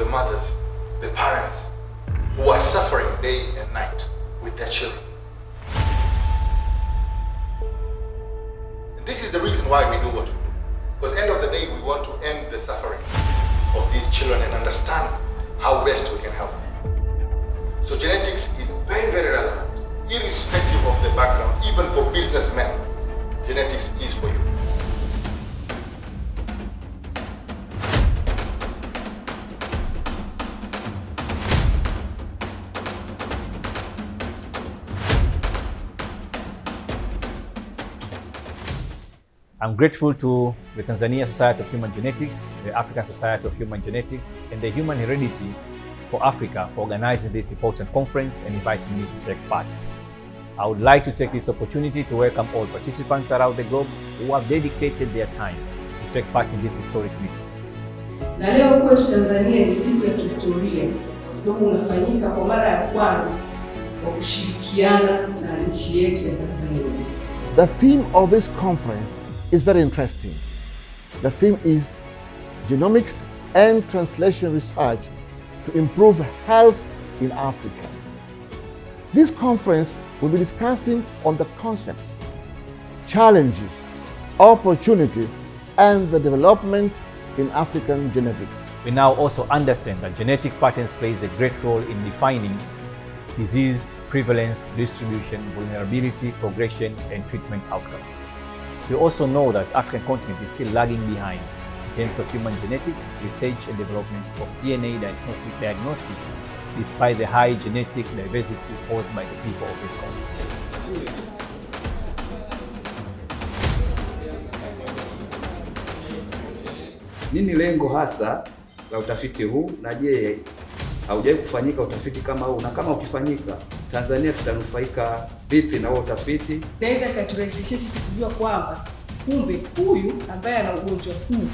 mothers, the parents who are suffering day and night with their children. And this is the reason why we do what we do. Because at the end of the day, we want to end the suffering of these children and understand how best we can help them. So genetics is very, very relevant, irrespective of the background. Even for businessmen, genetics is for you. I'm grateful to the Tanzania Society of Human Genetics, the African Society of Human Genetics, and the Human Heredity for Africa for organizing this important conference and inviting me to take part. I would like to take this opportunity to welcome all participants around the globe who have dedicated their time to take part in this historic meeting. Na leo kwetu Tanzania ni siku ya kihistoria kwa sababu unafanyika kwa mara ya kwanza kwa kushirikiana na nchi yetu ya Tanzania. The theme of this conference is very interesting. The theme is Genomics and Translation Research to Improve Health in Africa. This conference will be discussing on the concepts, challenges, opportunities, and the development in African genetics. We now also understand that genetic patterns plays a great role in defining disease, prevalence, distribution, vulnerability, progression, and treatment outcomes. We also know that African continent is still lagging behind in terms of human genetics, research and development of DNA diagnostics, despite the high genetic diversity posed by the people of this continent. Nini lengo hasa la utafiti huu, na je, haujawahi kufanyika utafiti kama huu, na kama ukifanyika Tanzania tutanufaika vipi na huo utafiti? Naweza katurahisishia sisi kujua kwamba kumbe huyu ambaye ana ugonjwa huu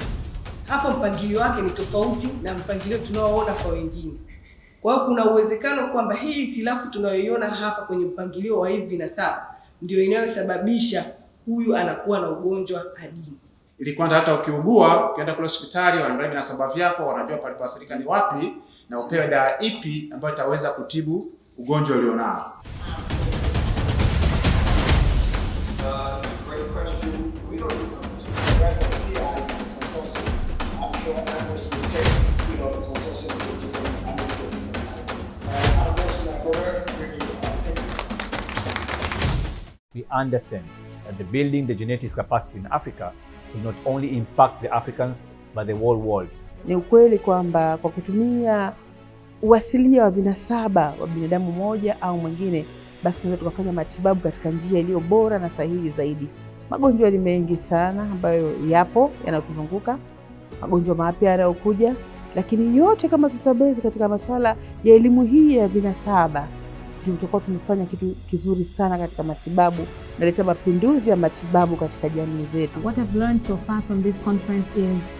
hapa mpangilio wake ni tofauti na mpangilio tunaoona kwa wengine. Kwa hiyo kuna uwezekano kwamba hii itilafu tunayoiona hapa kwenye mpangilio wa hivi na saba ndio inayosababisha huyu anakuwa na ugonjwa adimu. Ili kwamba hata ukiugua ukienda kule hospitali wanaangalia vinasaba vyako, wanajua palipoathirika ni wapi na upewe dawa ipi ambayo itaweza kutibu ugonjwa ulionao. Great question. We don't address the PIs consortium. I'm sure members will take, the consortium to different We understand that the building the genetics capacity in Africa will not only impact the Africans but the whole world. Ni ukweli kwamba kwa kutumia uasilia wa vinasaba wa binadamu mmoja au mwingine, basi tunaweza tukafanya matibabu katika njia iliyo bora na sahihi zaidi. Magonjwa ni mengi sana ambayo yapo yanatuzunguka, magonjwa mapya yanayokuja, lakini yote kama tutabezi katika masuala ya elimu hii ya vinasaba, tutakuwa tumefanya kitu kizuri sana katika matibabu na leta mapinduzi ya matibabu katika jamii zetu. What I've learned so far from this conference is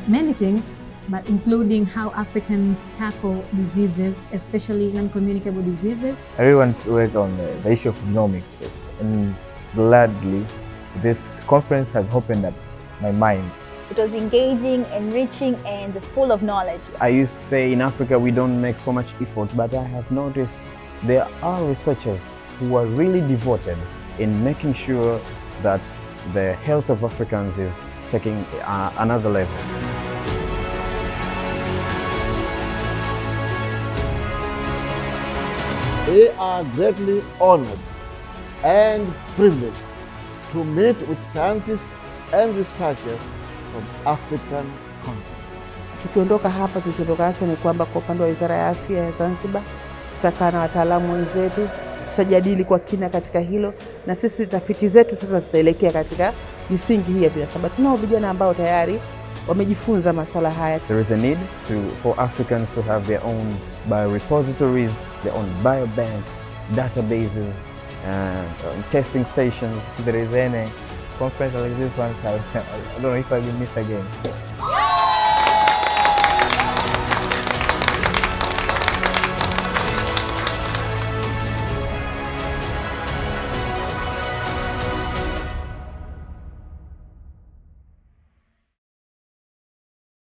many things, but including how Africans tackle diseases, especially non-communicable diseases. I really want to work on the issue of genomics, and gladly this conference has opened up my mind. It was engaging, enriching, and full of knowledge. I used to say in Africa we don't make so much effort, but I have noticed there are researchers who are really devoted in making sure that the health of Africans is taking another level. They are greatly honored and privileged to meet with scientists and researchers from African continent. Tukiondoka hapa, tulichoondoka nacho ni kwamba kwa upande wa Wizara ya Afya ya Zanzibar tutakaa na wataalamu wenzetu, tutajadili kwa kina katika hilo, na sisi tafiti zetu sasa zitaelekea katika misingi hii ya vinasaba. Tunao vijana ambao tayari wamejifunza masuala haya. There is a need for Africans to have their own biorepositories, their own biobanks, databases, and testing stations. If there is any conference like this one, I don't know if I will miss again.